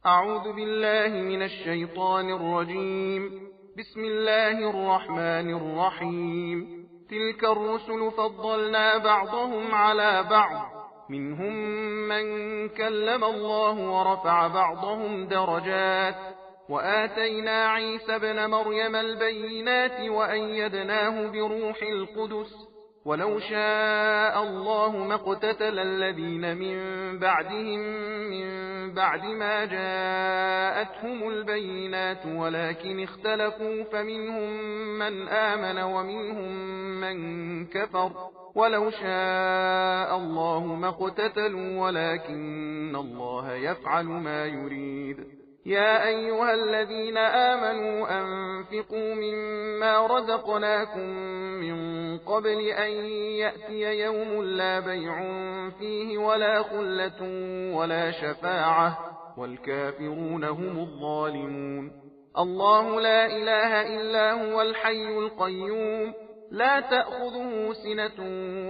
أعوذ بالله من الشيطان الرجيم. بسم الله الرحمن الرحيم. تلك الرسل فضلنا بعضهم على بعض، منهم من كلم الله ورفع بعضهم درجات، وآتينا عيسى ابن مريم البينات وأيدناه بروح القدس، ولو شاء الله ما اقتتل الذين من بعدهم من بعد ما جاءتهم البينات ولكن اختلفوا، فمنهم من آمن ومنهم من كفر، ولو شاء الله ما اقتتلوا ولكن الله يفعل ما يريد. يا أيها الذين آمنوا أنفقوا مما رزقناكم من قبل أن يأتي يوم لا بيع فيه ولا خلة ولا شفاعة، والكافرون هم الظالمون. الله لا إله إلا هو الحي القيوم، لا تأخذه سنة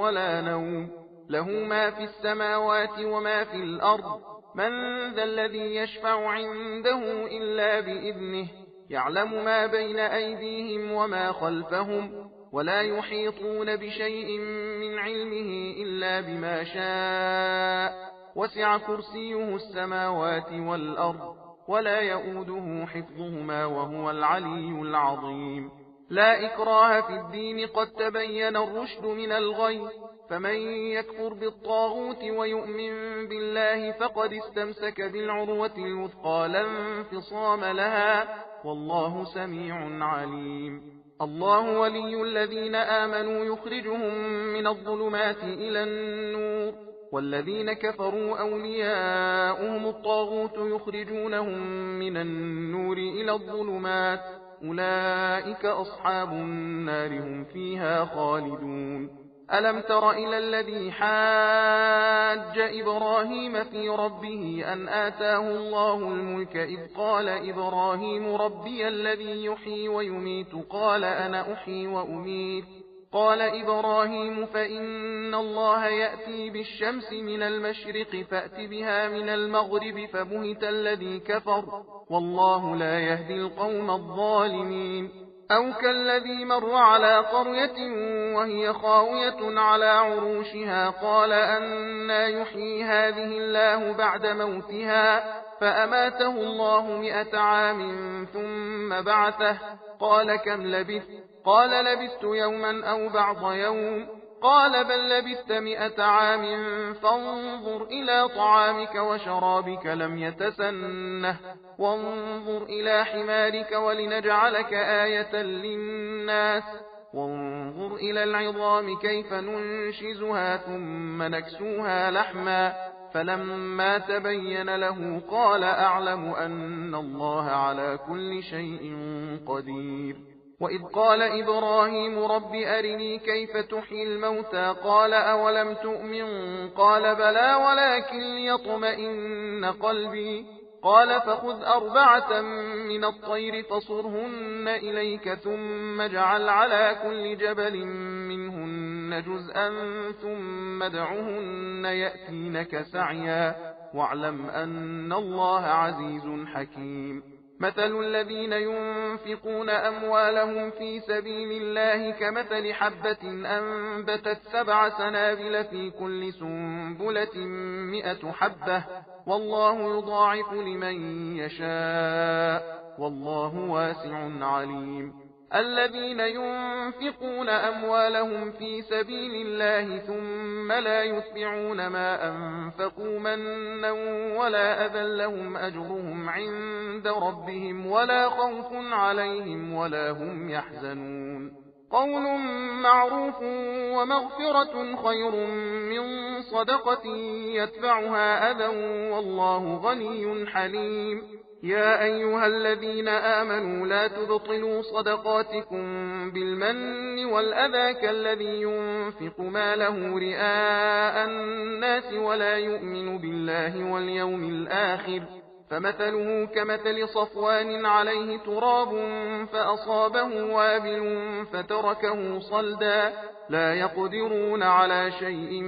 ولا نوم، له ما في السماوات وما في الأرض. من ذا الذي يشفع عنده إلا بإذنه، يعلم ما بين أيديهم وما خلفهم، ولا يحيطون بشيء من علمه إلا بما شاء، وسع كرسيه السماوات والأرض، ولا يؤوده حفظهما وهو العلي العظيم. لا إكراه في الدين، قد تبين الرشد من الغي، فمن يكفر بالطاغوت ويؤمن بالله فقد استمسك بالعروة الوثقى لا انفصام لها، والله سميع عليم. الله ولي الذين آمنوا يخرجهم من الظلمات إلى النور، والذين كفروا أولياؤهم الطاغوت يخرجونهم من النور إلى الظلمات، أولئك أصحاب النار هم فيها خالدون. ألم تر إلى الذي حاج إبراهيم في ربه أن آتاه الله الملك، إذ قال إبراهيم ربي الذي يحيي ويميت، قال أنا أحيي وأميت. قال إبراهيم فإن الله يأتي بالشمس من المشرق فأت بها من المغرب، فبهت الذي كفر، والله لا يهدي القوم الظالمين. أو كالذي مر على قرية وهي خاوية على عروشها، قال أنى يحيي هذه الله بعد موتها، فأماته الله 100 عام ثم بعثه، قال كم لبثت؟ قال لبثت يوما أو بعض يوم، قال بل لبثت 100 عام، فانظر إلى طعامك وشرابك لم يتسنه، وانظر إلى حمارك ولنجعلك آية للناس، وانظر إلى العظام كيف ننشزها ثم نكسوها لحما، فلما تبين له قال أعلم أن الله على كل شيء قدير. وإذ قال إبراهيم رب أرني كيف تحيي الموتى، قال أولم تؤمن؟ قال بلى ولكن ليطمئن قلبي، قال فخذ 4 من الطير فصرهن إليك، ثم اجعل على كل جبل منهن جزءا ثم ادعهن يأتينك سعيا، واعلم أن الله عزيز حكيم. مثل الذين ينفقون أموالهم في سبيل الله كمثل حبة أنبتت 7 سنابل في كل سنبلة 100 حبة، والله يضاعف لمن يشاء، والله واسع عليم. الذين ينفقون أموالهم في سبيل الله ثم لا يتبعون ما أنفقوا منا ولا أذى لهم أجرهم عند ربهم ولا خوف عليهم ولا هم يحزنون. قول معروف ومغفرة خير من صدقة يتبعها أذى، والله غني حليم. يا أيها الذين آمنوا لا تبطلوا صدقاتكم بالمن والأذى، كالذي ينفق ماله رئاء الناس ولا يؤمن بالله واليوم الآخر، فمثله كمثل صفوان عليه تراب فأصابه وابل فتركه صلدا، لا يقدرون على شيء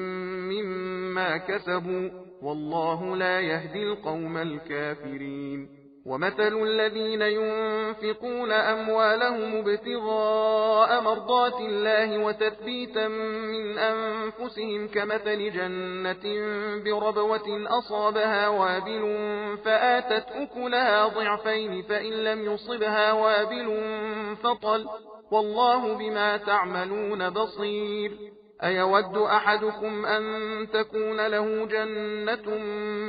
مما كسبوا، والله لا يهدي القوم الكافرين. ومثل الذين ينفقون أموالهم ابتغاء مرضات الله وتثبيتا من أنفسهم كمثل جنة بربوة أصابها وابل فآتت أكلها ضعفين فإن لم يصبها وابل فطل والله بما تعملون بصير. أيود أحدكم أن تكون له جنة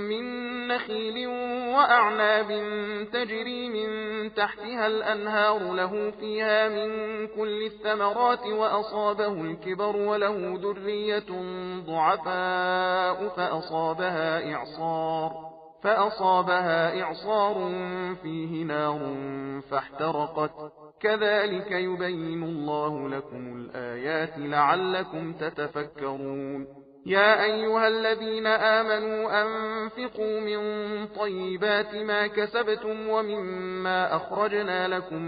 من نخيل وأعناب تجري من تحتها الأنهار له فيها من كل الثمرات وأصابه الكبر وله ذرية ضعفاء فأصابها إعصار فيه نار فاحترقت كذلك يبين الله لكم الآيات لعلكم تتفكرون. يا أيها الذين آمنوا أنفقوا من طيبات ما كسبتم ومما أخرجنا لكم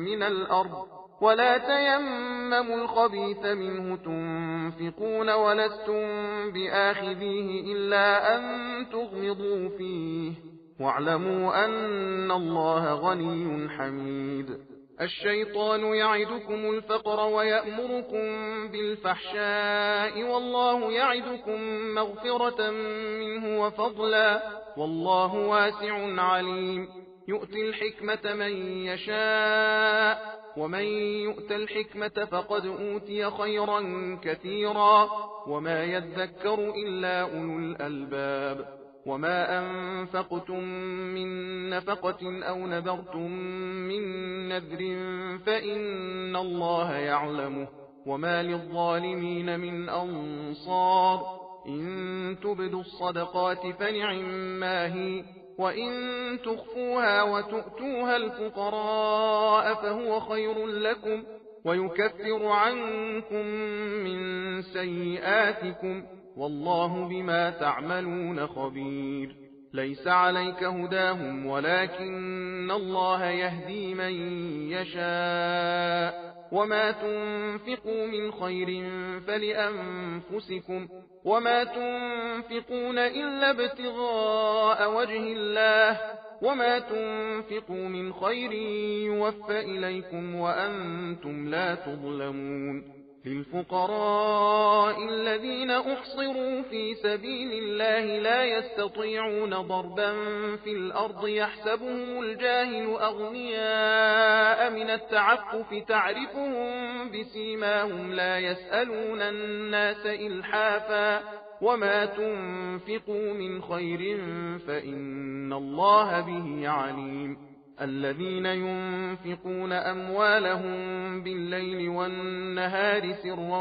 من الأرض ولا تيمموا الخبيث منه تنفقون ولستم بآخذيه إلا أن تغمضوا فيه واعلموا أن الله غني حميد. الشيطان يعدكم الفقر ويأمركم بالفحشاء والله يعدكم مغفرة منه وفضلا والله واسع عليم. يؤتي الحكمة من يشاء ومن يؤت الحكمة فقد أوتي خيرا كثيرا وما يذكر إلا أولو الألباب. وما أنفقتم من نفقة أو نذرتم من نذر فإن الله يعلمه وما للظالمين من أنصار. إن تبدوا الصدقات فنعما هي وإن تخفوها وتؤتوها الفقراء فهو خير لكم ويكفر عنكم من سيئاتكم والله بما تعملون خبير. ليس عليك هداهم ولكن الله يهدي من يشاء وما تنفقوا من خير فلأنفسكم وما تنفقون إلا ابتغاء وجه الله وما تنفقوا من خير يوفى إليكم وأنتم لا تظلمون. للفقراء الذين أحصروا في سبيل الله لا يستطيعون ضربا في الأرض يحسبهم الجاهل أغنياء من التعفف تعرفهم بسيماهم لا يسألون الناس إلحافا وما تنفقوا من خير فإن الله به عليم. الذين ينفقون أموالهم بالليل والنهار سرا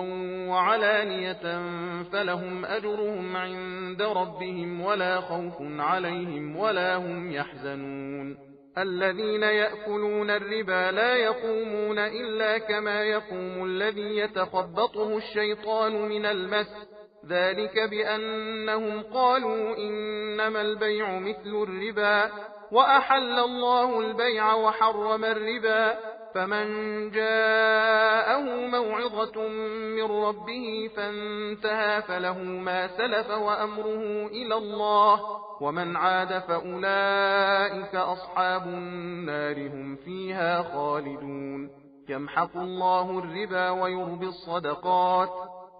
وعلانية فلهم أجرهم عند ربهم ولا خوف عليهم ولا هم يحزنون. الذين يأكلون الربا لا يقومون إلا كما يقوم الذي يتخبطه الشيطان من المس ذلك بأنهم قالوا إنما البيع مثل الربا وأحل الله البيع وحرم الربا. فمن جاءه موعظة من ربه فانتهى فله ما سلف وأمره إلى الله ومن عاد فأولئك أصحاب النار هم فيها خالدون. يمحق الله الربا ويربي الصدقات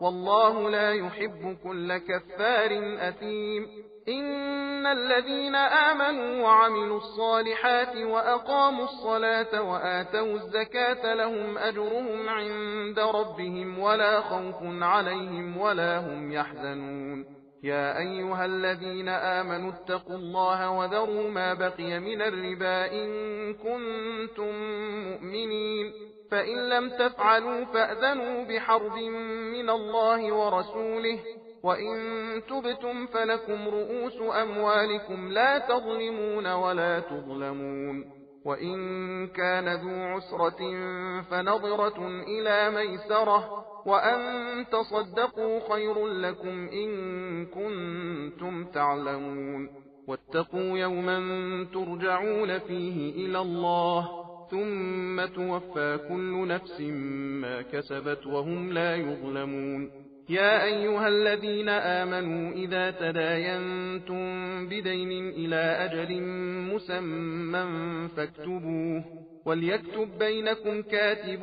والله لا يحب كل كفار أثيم. إن الذين آمنوا وعملوا الصالحات وأقاموا الصلاة وآتوا الزكاة لهم أجرهم عند ربهم ولا خوف عليهم ولا هم يحزنون. يا أيها الذين آمنوا اتقوا الله وذروا ما بقي من الربا إن كنتم مؤمنين فإن لم تفعلوا فأذنوا بحرب من الله ورسوله وإن تبتم فلكم رؤوس أموالكم لا تظلمون ولا تظلمون. وإن كان ذو عسرة فنظرة إلى ميسرة وأن تصدقوا خير لكم إن كنتم تعلمون. واتقوا يوما ترجعون فيه إلى الله ثم توفى كل نفس ما كسبت وهم لا يظلمون. يا أيها الذين آمنوا إذا تداينتم بدين إلى أجل مسمى فاكتبوه وليكتب بينكم كاتب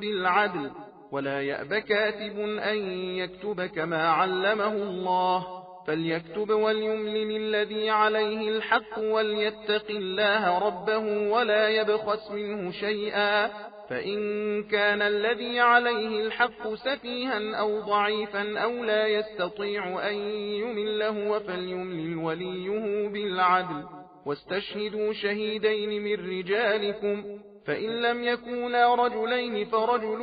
بالعدل ولا يأب كاتب أن يكتب كما علمه الله فليكتب وليملل الذي عليه الحق وليتق الله ربه ولا يبخس منه شيئا فإن كان الذي عليه الحق سفيها أو ضعيفا أو لا يستطيع أن يمله فليملل وليه بالعدل واستشهدوا شهيدين من رجالكم فإن لم يكونا رجلين فرجل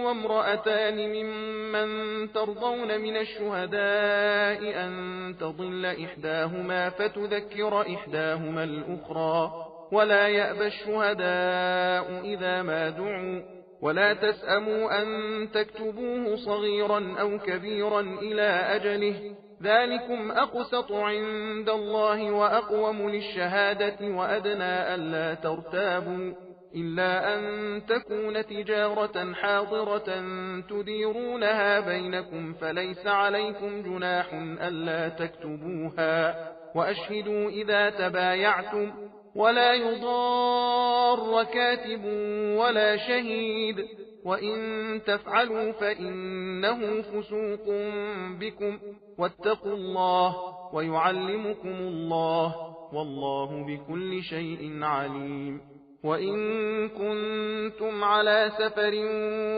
وامرأتان ممن ترضون من الشهداء أن تضل إحداهما فتذكر إحداهما الأخرى ولا يأبى الشهداء إذا ما دعوا ولا تسأموا أن تكتبوه صغيرا أو كبيرا إلى أجله ذلكم أقسط عند الله وأقوم للشهادة وأدنى ألا ترتابوا إلا أن تكون تجارة حاضرة تديرونها بينكم فليس عليكم جناح ألا تكتبوها وأشهدوا إذا تبايعتم ولا يضار كاتب ولا شهيد وإن تفعلوا فإنه فسوق بكم واتقوا الله ويعلمكم الله والله بكل شيء عليم وإن كنتم على سفر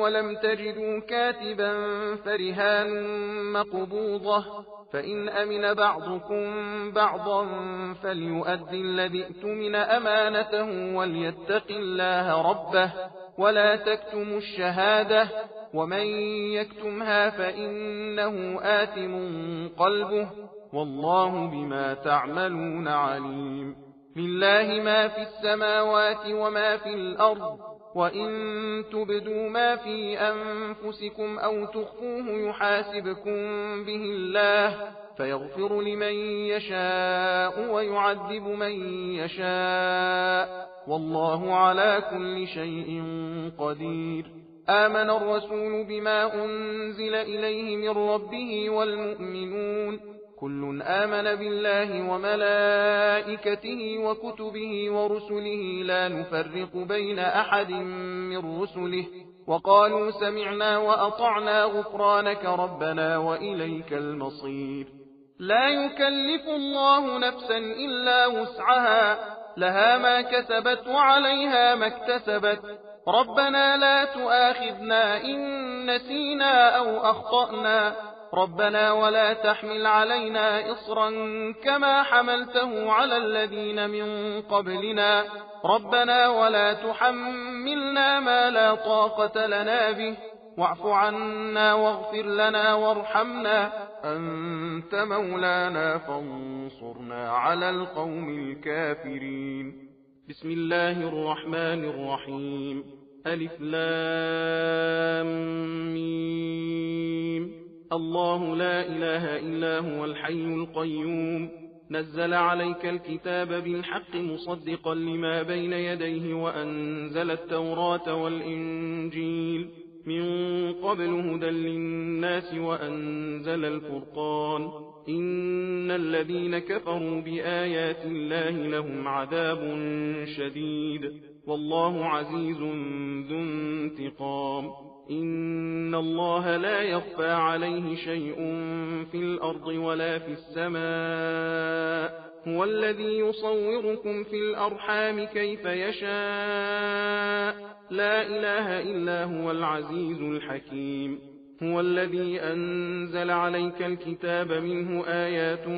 ولم تجدوا كاتبا فرهان مقبوضة فإن أمن بعضكم بعضا فليؤدي الذي ائتمن أمانته وليتق الله ربه ولا تكتموا الشهادة ومن يكتمها فإنه آثم قلبه والله بما تعملون عليم لله ما في السماوات وما في الأرض وإن تبدوا ما في أنفسكم أو تخفوه يحاسبكم به الله فيغفر لمن يشاء ويعذب من يشاء والله على كل شيء قدير آمن الرسول بما أنزل إليه من ربه والمؤمنون كل آمن بالله وملائكته وكتبه ورسله لا نفرق بين أحد من رسله وقالوا سمعنا وأطعنا غفرانك ربنا وإليك المصير لا يكلف الله نفسا إلا وسعها لها ما كسبت وعليها ما اكتسبت ربنا لا تؤاخذنا إن نسينا أو أخطأنا ربنا ولا تحمل علينا إصرا كما حملته على الذين من قبلنا ربنا ولا تحملنا ما لا طاقة لنا به واعف عنا واغفر لنا وارحمنا أنت مولانا فانصرنا على القوم الكافرين بسم الله الرحمن الرحيم ألف لام ميم الله لا إله إلا هو الحي القيوم نزل عليك الكتاب بالحق مصدقا لما بين يديه وأنزل التوراة والإنجيل من قبل هدى للناس وأنزل الفرقان إن الذين كفروا بآيات الله لهم عذاب شديد والله عزيز ذو انتقام إن الله لا يخفى عليه شيء في الأرض ولا في السماء هو الذي يصوركم في الأرحام كيف يشاء لا إله إلا هو العزيز الحكيم هو الذي أنزل عليك الكتاب منه آيات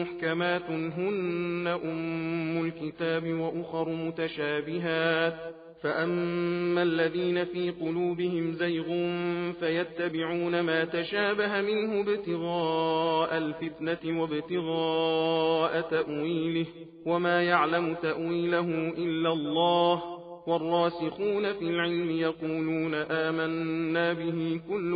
محكمات هن أم الكتاب وأخر متشابهات فأما الذين في قلوبهم زيغ فيتبعون ما تشابه منه ابتغاء الفتنة وابتغاء تأويله وما يعلم تأويله إلا الله والراسخون في العلم يقولون آمنا به كل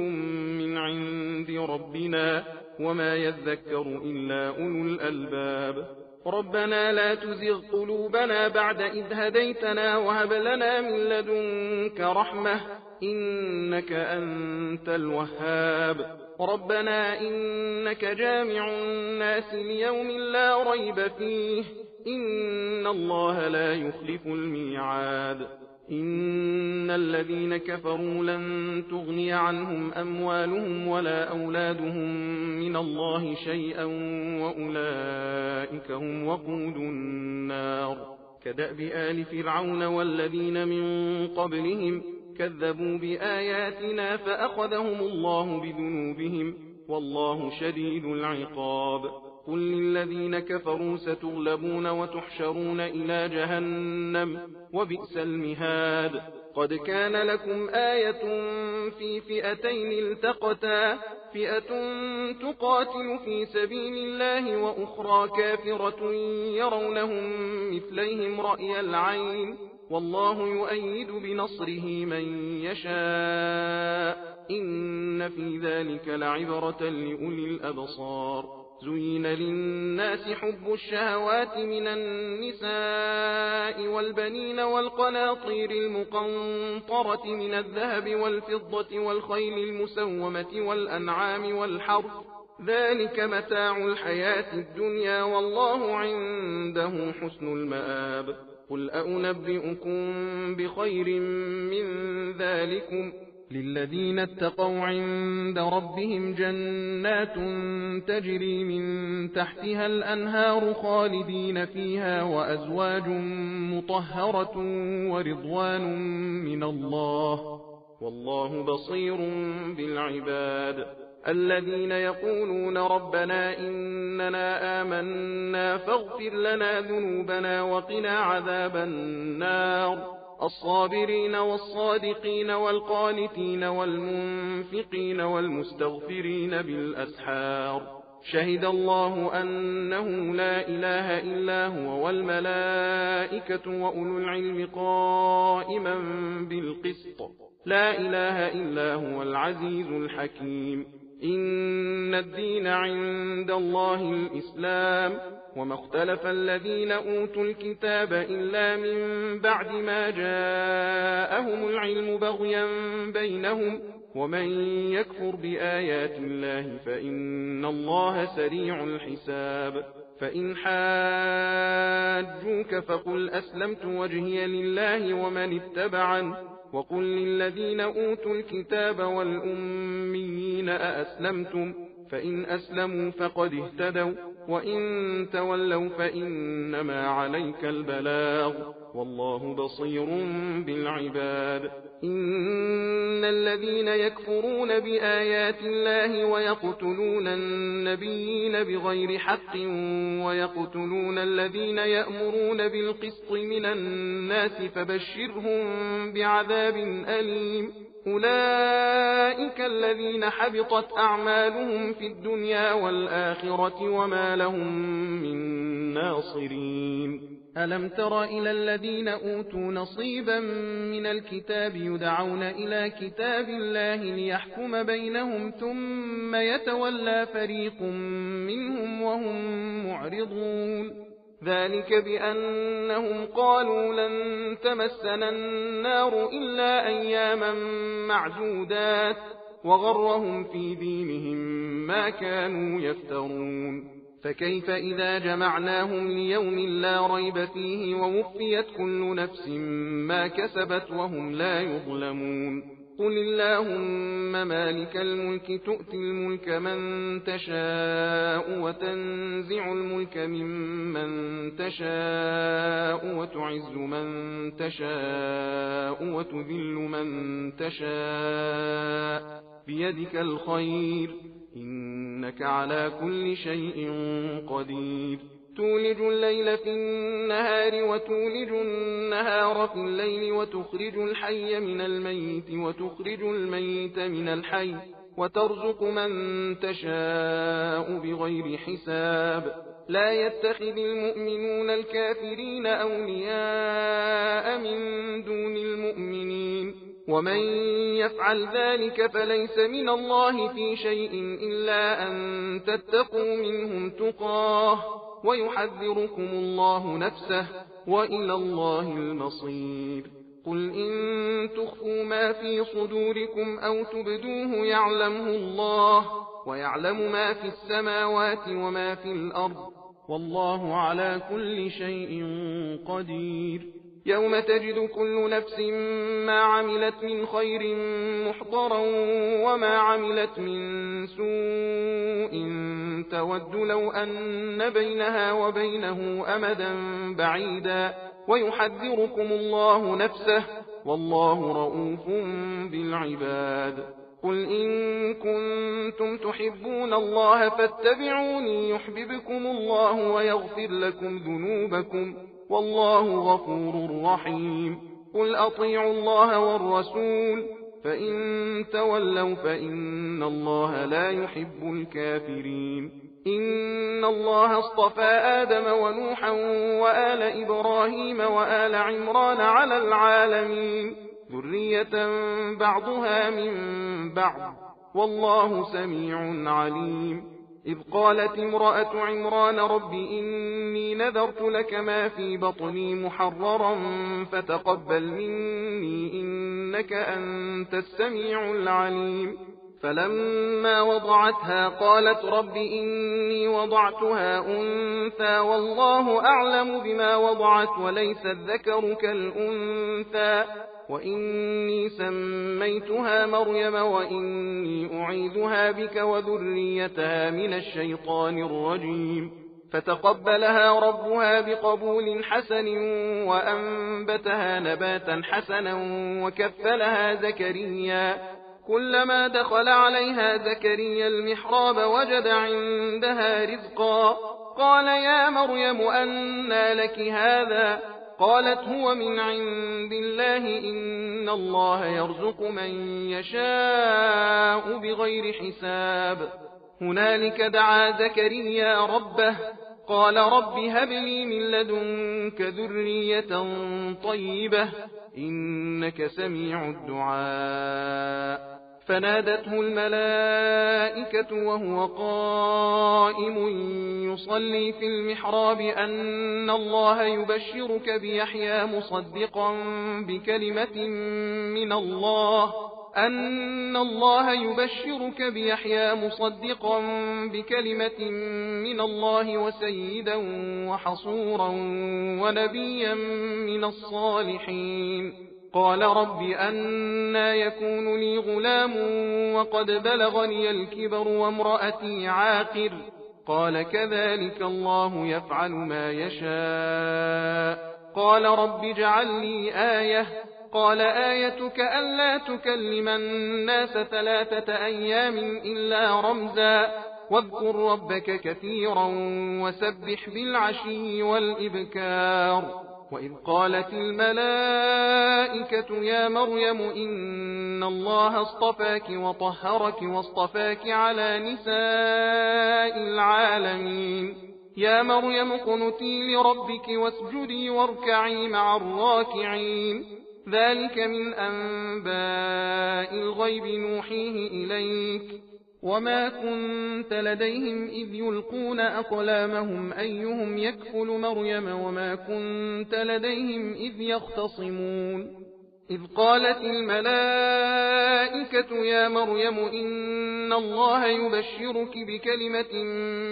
من عند ربنا وما يذكر إلا أولو الألباب ربنا لا تزغ قلوبنا بعد إذ هديتنا وهب لنا من لدنك رحمة إنك أنت الوهاب ربنا إنك جامع الناس ليوم لا ريب فيه إن الله لا يخلف الميعاد إن الذين كفروا لن تغني عنهم أموالهم ولا أولادهم من الله شيئا وأولئك هم وقود النار كدأب آل فرعون والذين من قبلهم كذبوا بآياتنا فأخذهم الله بذنوبهم والله شديد العقاب قل للذين كفروا ستغلبون وتحشرون إلى جهنم وبئس المهاد قد كان لكم آية في فئتين التقتا فئة تقاتل في سبيل الله وأخرى كافرة يرونهم مثليهم رأي العين والله يؤيد بنصره من يشاء إن في ذلك لعبرة لأولي الأبصار زين للناس حب الشهوات من النساء والبنين والقناطير المقنطرة من الذهب والفضة والخيل المسومة والأنعام والحرث ذلك متاع الحياة الدنيا والله عنده حسن المآب قل أنبئكم بخير من ذلكم للذين اتقوا عند ربهم جنات تجري من تحتها الأنهار خالدين فيها وأزواج مطهرة ورضوان من الله والله بصير بالعباد الذين يقولون ربنا إننا آمنا فاغفر لنا ذنوبنا وقنا عذاب النار الصابرين والصادقين والقانتين والمنفقين والمستغفرين بالأسحار شهد الله أنه لا إله إلا هو والملائكة وأولو العلم قائما بالقسط لا إله إلا هو العزيز الحكيم إن الدين عند الله الإسلام وما اختلف الذين أوتوا الكتاب إلا من بعد ما جاءهم العلم بغيا بينهم ومن يكفر بآيات الله فإن الله سريع الحساب فإن حاجوك فقل أسلمت وجهي لله ومن اتبعن وقل للذين أوتوا الكتاب والأميين أأسلمتم فإن أسلموا فقد اهتدوا وإن تولوا فإنما عليك البلاغ والله بصير بالعباد إن الذين يكفرون بآيات الله ويقتلون النبيين بغير حق ويقتلون الذين يأمرون بالقسط من الناس فبشرهم بعذاب أليم أولئك الذين حبطت أعمالهم في الدنيا والآخرة وما لهم من ناصرين ألم تر إلى الذين أوتوا نصيبا من الكتاب يدعون إلى كتاب الله ليحكم بينهم ثم يتولى فريق منهم وهم معرضون ذلك بأنهم قالوا لن تمسنا النار إلا أياما معدودات وغرهم في دينهم ما كانوا يفترون فكيف إذا جمعناهم ليوم لا ريب فيه ووفيت كل نفس ما كسبت وهم لا يظلمون قل اللهم مالك الملك تؤتي الملك من تشاء وتنزع الملك ممن تشاء وتعز من تشاء وتذل من تشاء بيدك الخير إنك على كل شيء قدير تولج الليل في النهار وتولج النهار في الليل وتخرج الحي من الميت وتخرج الميت من الحي وترزق من تشاء بغير حساب لا يتخذ المؤمنون الكافرين أولياء من دون المؤمنين ومن يفعل ذلك فليس من الله في شيء إلا أن تتقوا منهم تقاه ويحذركم الله نفسه وإلى الله المصير. قل إن تخفوا ما في صدوركم أو تبدوه يعلمه الله، ويعلم ما في السماوات وما في الأرض، والله على كل شيء قدير. يوم تجد كل نفس ما عملت من خير محضرا وما عملت من سوء تود لو أن بينها وبينه أمدا بعيدا، ويحذركم الله نفسه والله رؤوف بالعباد. قل إن كنتم تحبون الله فاتبعوني يحببكم الله ويغفر لكم ذنوبكم والله غفور رحيم. قل أطيعوا الله والرسول فإن تولوا فإن الله لا يحب الكافرين. إن الله اصطفى آدم ونوحا وآل إبراهيم وآل عمران على العالمين ذرية بعضها من بعض والله سميع عليم. إذ قالت امرأة عمران رب إني نذرت لك ما في بطني محررا فتقبل مني إنك أنت السميع العليم. فلما وضعتها قالت رب إني وضعتها أنثى والله أعلم بما وضعت وليس الذكر كالأنثى وإني سميتها مريم وإني أعيذها بك وذريتها من الشيطان الرجيم. فتقبلها ربها بقبول حسن وأنبتها نباتا حسنا وكفلها زكريا. كلما دخل عليها زكريا المحراب وجد عندها رزقا قال يا مريم أنى لك هذا؟ قالت هو من عند الله إن الله يرزق من يشاء بغير حساب. هنالك دعا زكريا ربه قال رب هب لي من لدنك ذرية طيبة إنك سميع الدعاء. فنادته الملائكة وهو قائم يصلي في المحراب أن الله يبشرك بيحيى مصدقا بكلمة من الله وسيدا وحصورا ونبيا من الصالحين. قال رب أنى يكون لي غلام وقد بلغني الكبر وامرأتي عاقر؟ قال كذلك الله يفعل ما يشاء. قال رب اجعل لي آية. قال آيتك ألا تكلم الناس 3 أيام إلا رمزا واذكر ربك كثيرا وسبح بالعشي والإبكار. وإذ قالت الملائكة يا مريم إن الله اصطفاك وطهرك واصطفاك على نساء العالمين. يا مريم اقنتي لربك واسجدي واركعي مع الراكعين. ذلك من أنباء الغيب نوحيه إليك وما كنت لديهم إذ يلقون أقلامهم أيهم يكفل مريم وما كنت لديهم إذ يختصمون. إذ قالت الملائكة يا مريم إن الله يبشرك بكلمة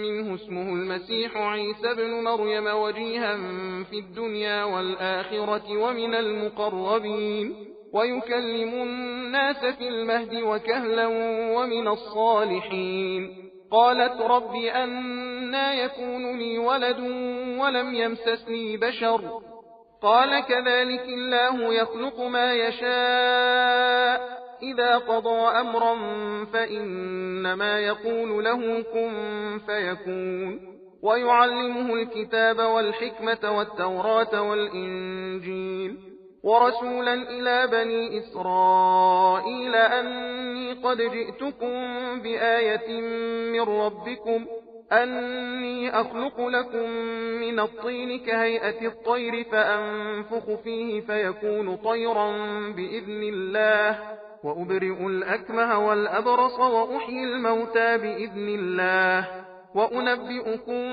منه اسمه المسيح عيسى بن مريم وجيها في الدنيا والآخرة ومن المقربين ويكلم الناس في المهد وكهلا ومن الصالحين. قالت رب أنى يكون لي ولد ولم يمسسني بشر؟ قال كذلك الله يخلق ما يشاء إذا قضى أمرا فإنما يقول له كن فيكون. ويعلمه الكتاب والحكمة والتوراة والإنجيل ورسولا إلى بني إسرائيل أني قد جئتكم بآية من ربكم أني أخلق لكم من الطين كهيئة الطير فأنفخ فيه فيكون طيرا بإذن الله وأبرئ الأكمه والأبرص وأحيي الموتى بإذن الله وأنبئكم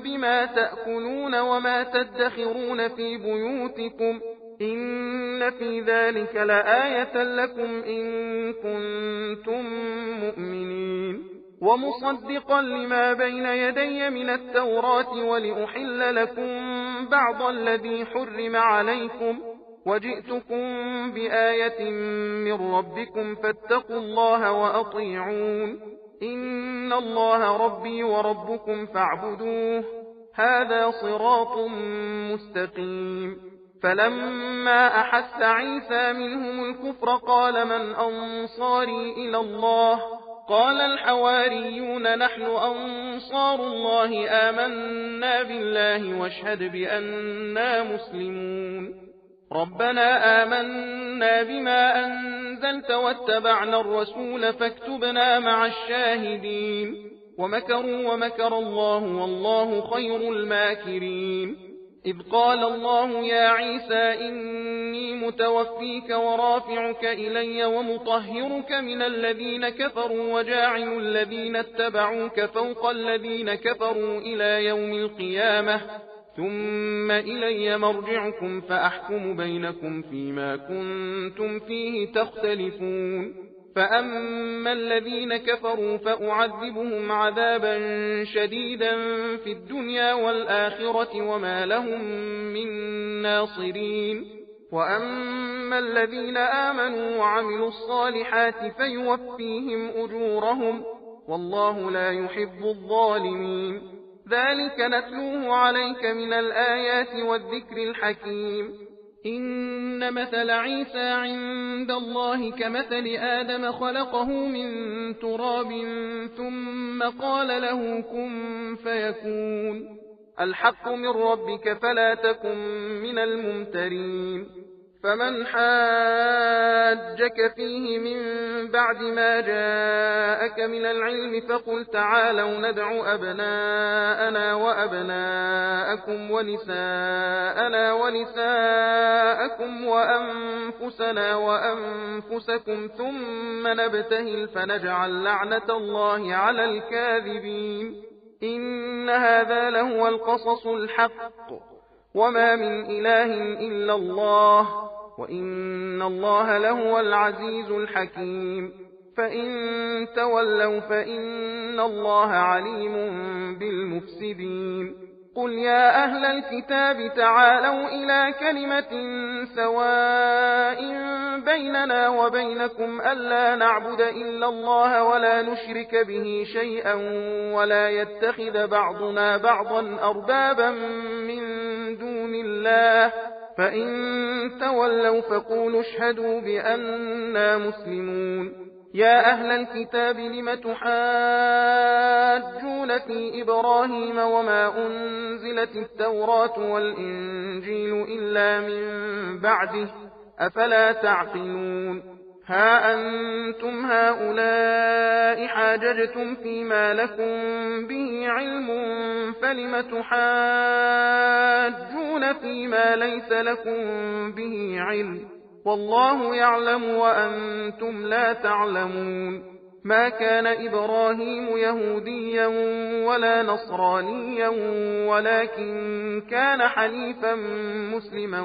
بما تأكلون وما تدخرون في بيوتكم إن في ذلك لآية لكم إن كنتم مؤمنين ومصدقا لما بين يدي من التوراة ولأحل لكم بعض الذي حرم عليكم وجئتكم بآية من ربكم فاتقوا الله وأطيعون إن الله ربي وربكم فاعبدوه هذا صراط مستقيم فلما أحس عيسى منهم الكفر قال من أنصاري إلى الله قال الحواريون نحن أنصار الله آمنا بالله واشهد بأننا مسلمون ربنا آمنا بما أنزلت واتبعنا الرسول فاكتبنا مع الشاهدين ومكروا ومكر الله والله خير الماكرين إذ قال الله يا عيسى إني متوفيك ورافعك إلي ومطهرك من الذين كفروا وجاعل الذين اتبعوك فوق الذين كفروا إلى يوم القيامة ثم إلي مرجعكم فأحكم بينكم فيما كنتم فيه تختلفون فأما الذين كفروا فأعذبهم عذابا شديدا في الدنيا والآخرة وما لهم من ناصرين وأما الذين آمنوا وعملوا الصالحات فيوفيهم أجورهم والله لا يحب الظالمين ذلك نتلوه عليك من الآيات والذكر الحكيم إن مثل عيسى عند الله كمثل آدم خلقه من تراب ثم قال له كن فيكون الحق من ربك فلا تكن من الممترين فمن حاجك فيه من بعد ما جاءك من العلم فقل تعالوا ندع أبناءنا وأبناءكم ونساءنا ونساءكم وأنفسنا وأنفسكم ثم نبتهل فنجعل لعنة الله على الكاذبين إن هذا لهو القصص الحق وما من إله إلا الله وإن الله لهو العزيز الحكيم فإن تولوا فإن الله عليم بالمفسدين قل يا أهل الكتاب تعالوا إلى كلمة سواء بيننا وبينكم ألا نعبد إلا الله ولا نشرك به شيئا ولا يتخذ بعضنا بعضا أربابا من دون الله فإن تولوا فقولوا اشهدوا بأننا مسلمون يا أهل الكتاب لم تحاجون في إبراهيم وما أنزلت التوراة والإنجيل إلا من بعده أفلا تعقلون ها أنتم هؤلاء حاججتم فيما لكم به علم فلم تحاجون فيما ليس لكم به علم والله يعلم وأنتم لا تعلمون ما كان إبراهيم يهوديا ولا نصرانيا ولكن كان حنيفا مسلما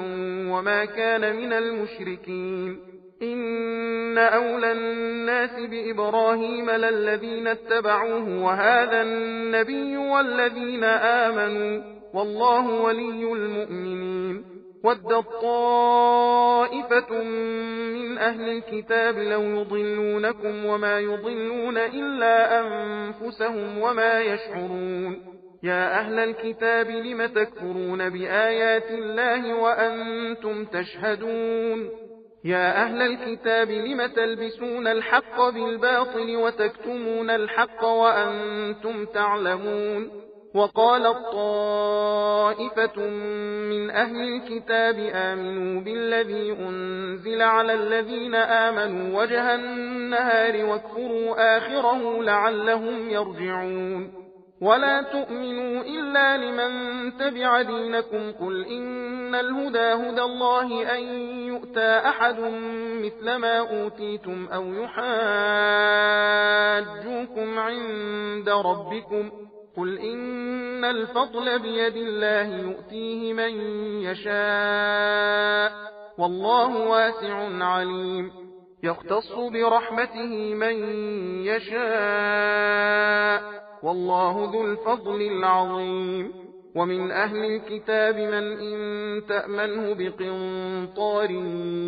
وما كان من المشركين إن أولى الناس بإبراهيم للذين اتبعوه وهذا النبي والذين آمنوا والله ولي المؤمنين ودت طائفة من أهل الكتاب لو يضلونكم وما يضلون إلا أنفسهم وما يشعرون يا أهل الكتاب لم تكفرون بآيات الله وأنتم تشهدون يا أهل الكتاب لم تلبسون الحق بالباطل وتكتمون الحق وأنتم تعلمون وقالت طائفة من أهل الكتاب آمنوا بالذي أنزل على الذين آمنوا وجه النهار واكفروا آخره لعلهم يرجعون ولا تؤمنوا إلا لمن تبع دينكم قل إن الهدى هدى الله أن يؤتى أحد مثل ما أوتيتم أو يحاجوكم عند ربكم قل إن الفضل بيد الله يؤتيه من يشاء والله واسع عليم يختص برحمته من يشاء والله ذو الفضل العظيم ومن أهل الكتاب من إن تأمنه بقنطار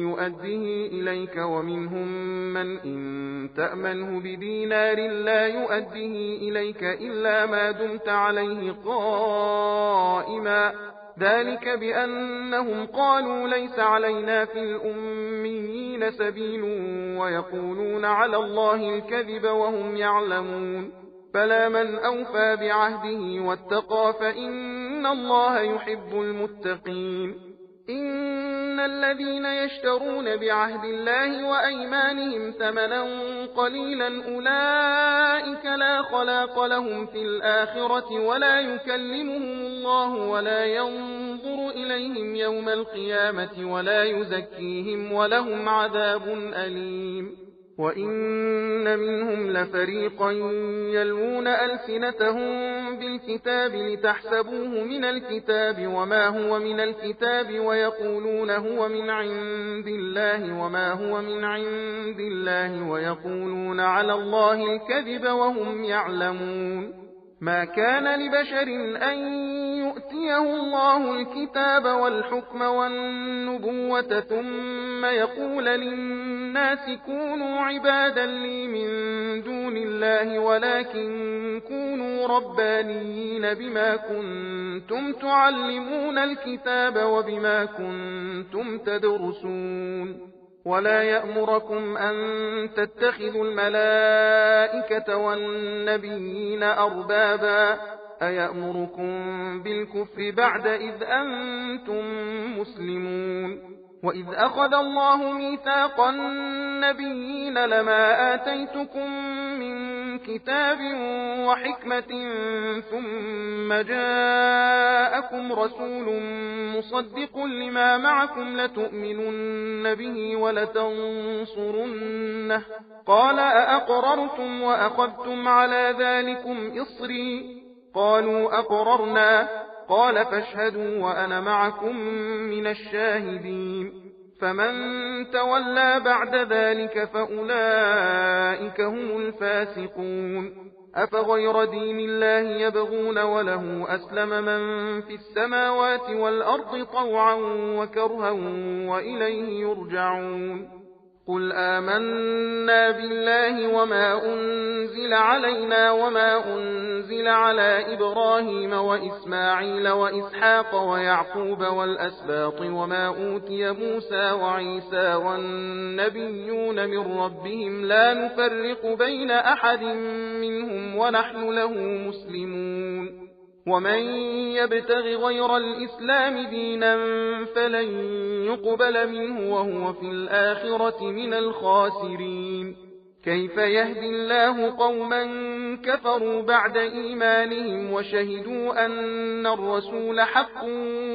يؤديه إليك ومنهم من إن تأمنه بدينار لا يؤديه إليك إلا ما دمت عليه قائما ذلك بأنهم قالوا ليس علينا في الأميين سبيل ويقولون على الله الكذب وهم يعلمون فلا من أوفى بعهده واتقى فإن الله يحب المتقين إن الذين يشترون بعهد الله وأيمانهم ثمنا قليلا أولئك لا خلاق لهم في الآخرة ولا يكلمهم الله ولا ينظر إليهم يوم القيامة ولا يزكيهم ولهم عذاب أليم وإن منهم لفريقا يلوون ألسنتهم بالكتاب لتحسبوه من الكتاب وما هو من الكتاب ويقولون هو من عند الله وما هو من عند الله ويقولون على الله الكذب وهم يعلمون ما كان لبشر أن يؤتيه الله الكتاب والحكم والنبوة ثم يقول للناس كونوا عبادا لي من دون الله ولكن كونوا ربانيين بما كنتم تعلمون الكتاب وبما كنتم تدرسون ولا يأمركم أن تتخذوا الملائكة والنبيين أربابا أيأمركم بالكفر بعد إذ أنتم مسلمون وإذ أخذ الله ميثاق النبيين لما آتيتكم من كتاب وحكمة ثم جاءكم رسول مصدق لما معكم لتؤمنن به ولتنصرنه قال أأقررتم وأخذتم على ذلكم إصري قالوا أقررنا قال فاشهدوا وأنا معكم من الشاهدين فمن تولى بعد ذلك فأولئك هم الفاسقون أفغير دين الله يبغون وله أسلم من في السماوات والأرض طوعا وكرها وإليه يرجعون قل آمنا بالله وما أنزل علينا وما أنزل على إبراهيم وإسماعيل وإسحاق ويعقوب والأسباط وما أوتي موسى وعيسى والنبيون من ربهم لا نفرق بين أحد منهم ونحن له مسلمون ومن يبتغ غير الإسلام دينا فلن يقبل منه وهو في الآخرة من الخاسرين كيف يهدي الله قوما كفروا بعد إيمانهم وشهدوا أن الرسول حق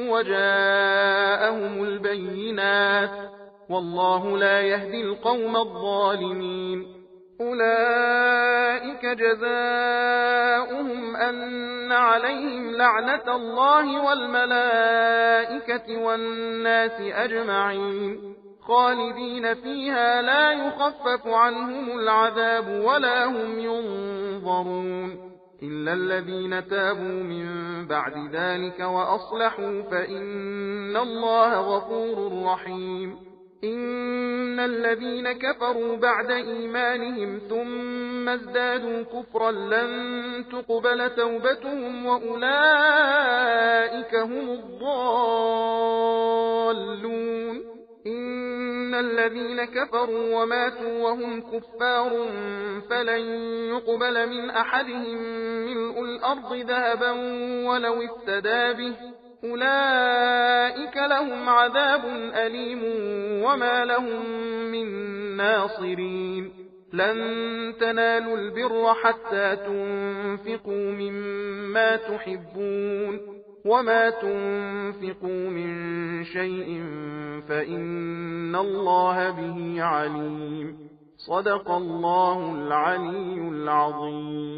وجاءهم البينات والله لا يهدي القوم الظالمين أولئك جزاؤهم أن عليهم لعنة الله والملائكة والناس أجمعين خالدين فيها لا يخفف عنهم العذاب ولا هم ينظرون إلا الذين تابوا من بعد ذلك وأصلحوا فإن الله غفور رحيم إن الذين كفروا بعد إيمانهم ثم ازدادوا كفرا لن تقبل توبتهم وأولئك هم الضالون إن الذين كفروا وماتوا وهم كفار فلن يقبل من أحدهم ملء الأرض ذهبا ولو افتدى به أولئك لهم عذاب أليم وما لهم من ناصرين لن تنالوا البر حتى تنفقوا مما تحبون وما تنفقوا من شيء فإن الله به عليم صدق الله العلي العظيم.